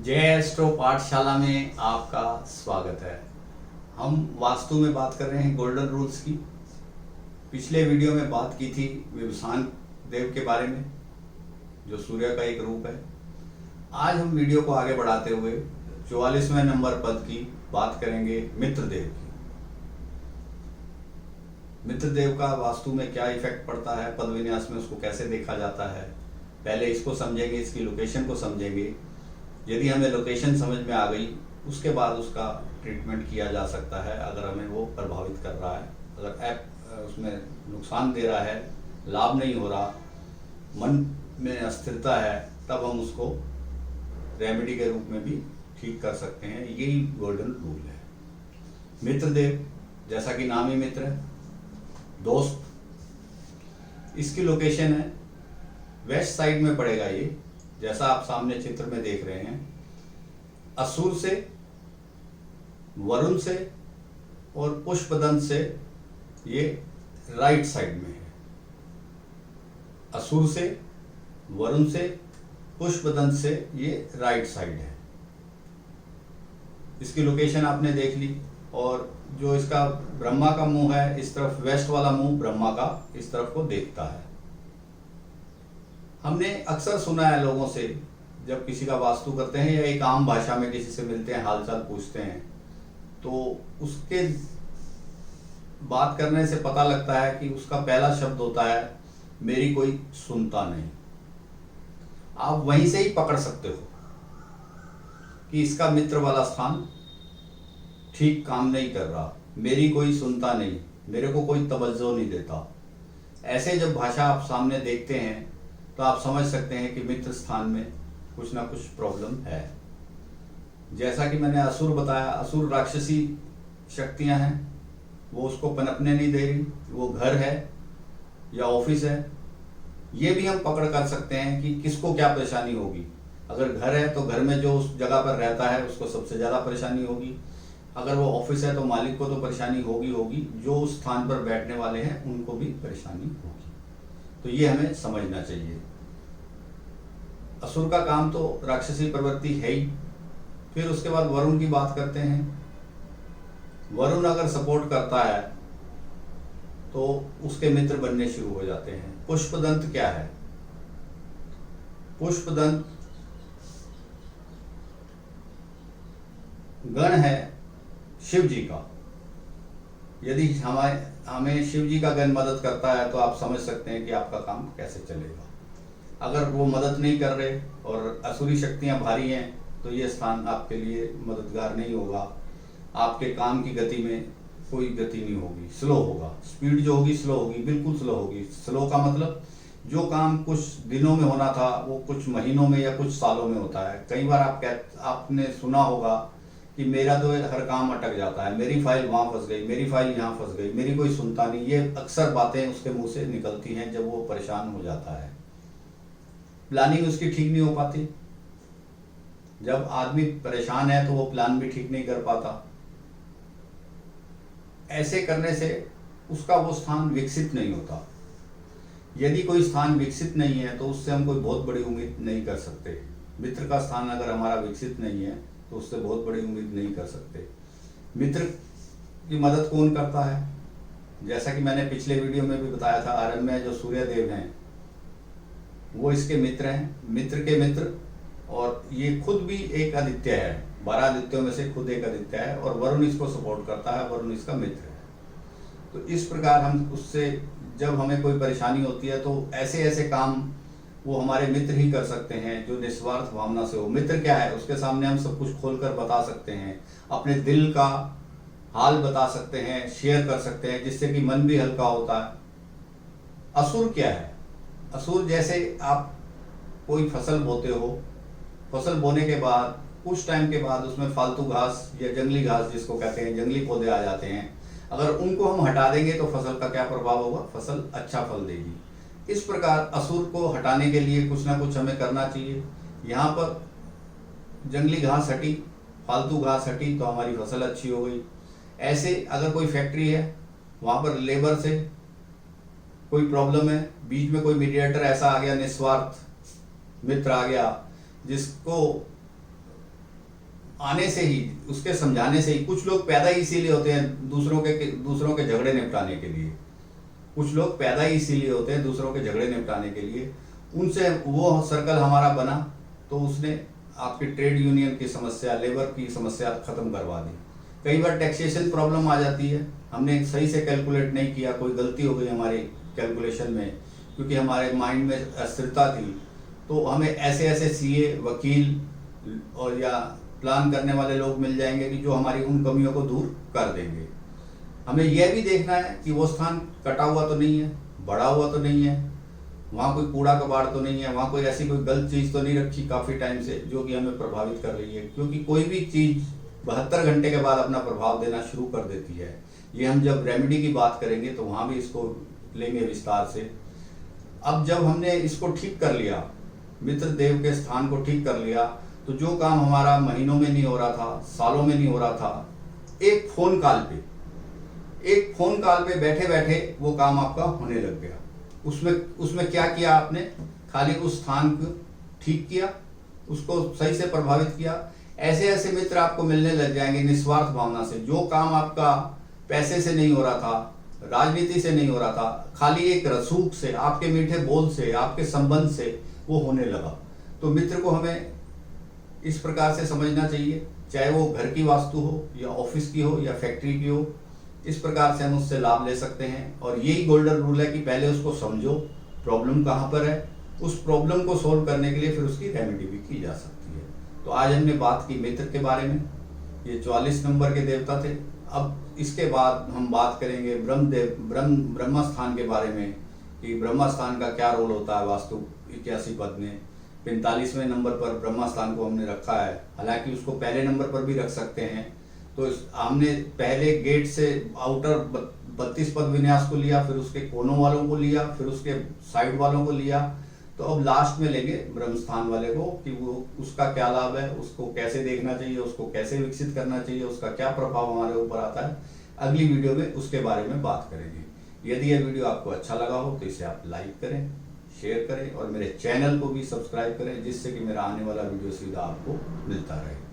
जय एस्ट्रो पाठशाला में आपका स्वागत है। हम वास्तु में बात कर रहे हैं गोल्डन रूल्स की। पिछले वीडियो में बात की थी विवस्वान देव के बारे में, जो सूर्य का एक रूप है। आज हम वीडियो को आगे बढ़ाते हुए 44वें नंबर पद की बात करेंगे, मित्र देव की। मित्र देव का वास्तु में क्या इफेक्ट पड़ता है, पद विन्यास में उसको कैसे देखा जाता है, पहले इसको समझेंगे, इसकी लोकेशन को समझेंगे। यदि हमें लोकेशन समझ में आ गई, उसके बाद उसका ट्रीटमेंट किया जा सकता है। अगर हमें वो प्रभावित कर रहा है, अगर ऐप उसमें नुकसान दे रहा है, लाभ नहीं हो रहा, मन में अस्थिरता है, तब हम उसको रेमेडी के रूप में भी ठीक कर सकते हैं। यही गोल्डन रूल है। मित्र देव, जैसा कि नाम ही मित्र है, दोस्त। इसकी लोकेशन है वेस्ट साइड में पड़ेगा ये, जैसा आप सामने चित्र में देख रहे हैं। असुर से, वरुण से और पुष्पदंत से ये राइट साइड में है। असुर से, वरुण से, पुष्पदंत से ये राइट साइड है। इसकी लोकेशन आपने देख ली। और जो इसका ब्रह्मा का मुंह है, इस तरफ वेस्ट वाला मुंह ब्रह्मा का इस तरफ को देखता है। हमने अक्सर सुना है लोगों से, जब किसी का वास्तु करते हैं या एक आम भाषा में किसी से मिलते हैं, हालचाल पूछते हैं, तो उसके बात करने से पता लगता है कि उसका पहला शब्द होता है, मेरी कोई सुनता नहीं। आप वहीं से ही पकड़ सकते हो कि इसका मित्र वाला स्थान ठीक काम नहीं कर रहा। मेरी कोई सुनता नहीं, मेरे को कोई तवज्जो नहीं देता। ऐसे जब भाषा आप सामने देखते हैं तो आप समझ सकते हैं कि मित्र स्थान में कुछ ना कुछ प्रॉब्लम है। जैसा कि मैंने असुर बताया, असुर राक्षसी शक्तियां हैं, वो उसको पनपने नहीं दे रही। वो घर है या ऑफिस है, ये भी हम पकड़ कर सकते हैं कि किसको क्या परेशानी होगी। अगर घर है तो घर में जो उस जगह पर रहता है उसको सबसे ज़्यादा परेशानी होगी। अगर वो ऑफिस है तो मालिक को तो परेशानी होगी, जो उस स्थान पर बैठने वाले हैं उनको भी परेशानी होगी। तो ये हमें समझना चाहिए। असुर का काम तो राक्षसी प्रवृत्ति है ही। फिर उसके बाद वरुण की बात करते हैं। वरुण अगर सपोर्ट करता है तो उसके मित्र बनने शुरू हो जाते हैं। पुष्पदंत क्या है? पुष्पदंत गण है शिव जी का। यदि हमें शिव जी का गण मदद करता है तो आप समझ सकते हैं कि आपका काम कैसे चलेगा। अगर वो मदद नहीं कर रहे और असुरी शक्तियां भारी हैं तो ये स्थान आपके लिए मददगार नहीं होगा। आपके काम की गति में कोई गति नहीं होगी, स्लो होगा। स्पीड जो होगी स्लो होगी, बिल्कुल स्लो होगी। स्लो का मतलब जो काम कुछ दिनों में होना था वो कुछ महीनों में या कुछ सालों में होता है। कई बार आपने सुना होगा कि मेरा तो हर काम अटक जाता है, मेरी फाइल वहाँ फंस गई, मेरी फाइल यहाँ फंस गई, मेरी कोई सुनता नहीं। ये अक्सर बातें उसके मुंह से निकलती हैं जब वो परेशान हो जाता है। प्लानिंग उसकी ठीक नहीं हो पाती। जब आदमी परेशान है तो वो प्लान भी ठीक नहीं कर पाता। ऐसे करने से उसका वो स्थान विकसित नहीं होता। यदि कोई स्थान विकसित नहीं है तो उससे हम कोई बहुत बड़ी उम्मीद नहीं कर सकते। मित्र का स्थान अगर हमारा विकसित नहीं है तो उससे बहुत बड़ी उम्मीद नहीं कर सकते। मित्र की मदद कौन करता है? जैसा कि मैंने पिछले वीडियो में भी बताया था, आरंभ में जो सूर्य देव हैं वो इसके मित्र हैं, मित्र के मित्र। और ये खुद भी एक आदित्य है, 12 आदित्यों में से खुद एक आदित्य है। और वरुण इसको सपोर्ट करता है, वरुण इसका मित्र है। तो इस प्रकार हम उससे, जब हमें कोई परेशानी होती है तो ऐसे ऐसे काम वो हमारे मित्र ही कर सकते हैं जो निस्वार्थ भावना से हो। मित्र क्या है? उसके सामने हम सब कुछ खोलकर बता सकते हैं, अपने दिल का हाल बता सकते हैं, शेयर कर सकते हैं, जिससे कि मन भी हल्का होता है। असुर क्या है? असुर जैसे आप कोई फसल बोते हो, फसल बोने के बाद कुछ टाइम के बाद उसमें फालतू घास या जंगली घास जिसको कहते हैं, जंगली पौधे आ जाते हैं। अगर उनको हम हटा देंगे तो फसल का क्या प्रभाव होगा? फसल अच्छा फल देगी। इस प्रकार असुर को हटाने के लिए कुछ ना कुछ हमें करना चाहिए। यहाँ पर जंगली घास हटी, फालतू घास हटी तो हमारी फसल अच्छी हो गई। ऐसे अगर कोई फैक्ट्री है, वहाँ पर लेबर से कोई प्रॉब्लम है, बीच में कोई मीडिएटर ऐसा आ गया, निस्वार्थ मित्र आ गया जिसको आने से ही, उसके समझाने से ही, कुछ लोग पैदा ही इसीलिए होते हैं दूसरों के झगड़े निपटाने के लिए, कुछ लोग पैदा ही इसीलिए होते हैं दूसरों के झगड़े निपटाने के लिए। उनसे वो सर्कल हमारा बना तो उसने आपकी ट्रेड यूनियन की समस्या, लेबर की समस्या खत्म करवा दी। कई बार टैक्सेशन प्रॉब्लम आ जाती है, हमने सही से कैलकुलेट नहीं किया, कोई गलती हो गई हमारी कैलकुलेशन में, क्योंकि हमारे माइंड में अस्थिरता थी, तो हमें ऐसे ऐसे सीए, वकील और या प्लान करने वाले लोग मिल जाएंगे कि जो हमारी उन कमियों को दूर कर देंगे। हमें यह भी देखना है कि वो स्थान कटा हुआ तो नहीं है, बढ़ा हुआ तो नहीं है, वहाँ कोई कूड़ा कबाड़ तो नहीं है, वहाँ कोई ऐसी कोई गलत चीज़ तो नहीं रखी काफ़ी टाइम से जो कि हमें प्रभावित कर रही है, क्योंकि कोई भी चीज़ 72 घंटे के बाद अपना प्रभाव देना शुरू कर देती है। ये हम जब रेमेडी की बात करेंगे तो वहाँ भी इसको लेंगे विस्तार से। अब जब हमने इसको ठीक कर लिया, मित्र देव के स्थान को ठीक कर लिया, तो जो काम हमारा महीनों में नहीं हो रहा था, सालों में नहीं हो रहा था, एक फोन कॉल पे बैठे बैठे वो काम आपका होने लग गया। उसमें क्या किया आपने? खाली उस स्थान को ठीक किया, उसको सही से प्रभावित किया। ऐसे ऐसे मित्र आपको मिलने लग जाएंगे निस्वार्थ भावना से। जो काम आपका पैसे से नहीं हो रहा था, राजनीति से नहीं हो रहा था, खाली एक रसूख से, आपके मीठे बोल से, आपके संबंध से वो होने लगा। तो मित्र को हमें इस प्रकार से समझना चाहिए, चाहे वो घर की वास्तु हो या ऑफिस की हो या फैक्ट्री की हो, इस प्रकार से हम उससे लाभ ले सकते हैं। और यही गोल्डन रूल है कि पहले उसको समझो प्रॉब्लम कहाँ पर है, उस प्रॉब्लम को सोल्व करने के लिए फिर उसकी रेमेडी भी की जा सकती है। तो आज हमने बात की मित्र के बारे में, ये 44 नंबर के देवता थे। अब इसके बाद हम बात करेंगे ब्रह्म स्थान के बारे में, कि ब्रह्म स्थान का क्या रोल होता है वास्तु 81 पद में। 45वें नंबर पर ब्रह्म स्थान को हमने रखा है, हालांकि उसको पहले नंबर पर भी रख सकते हैं। तो हमने पहले गेट से आउटर 32 पद विन्यास को लिया, फिर उसके कोनों वालों को लिया, फिर उसके साइड वालों को लिया। तो अब लास्ट में लेंगे ब्रह्म स्थान वाले को, कि वो उसका क्या लाभ है, उसको कैसे देखना चाहिए, उसको कैसे विकसित करना चाहिए, उसका क्या प्रभाव हमारे ऊपर आता है। अगली वीडियो में उसके बारे में बात करेंगे। यदि यह वीडियो आपको अच्छा लगा हो तो इसे आप लाइक करें, शेयर करें और मेरे चैनल को भी सब्सक्राइब करें, जिससे कि मेरा आने वाला वीडियो सीधा आपको मिलता रहे।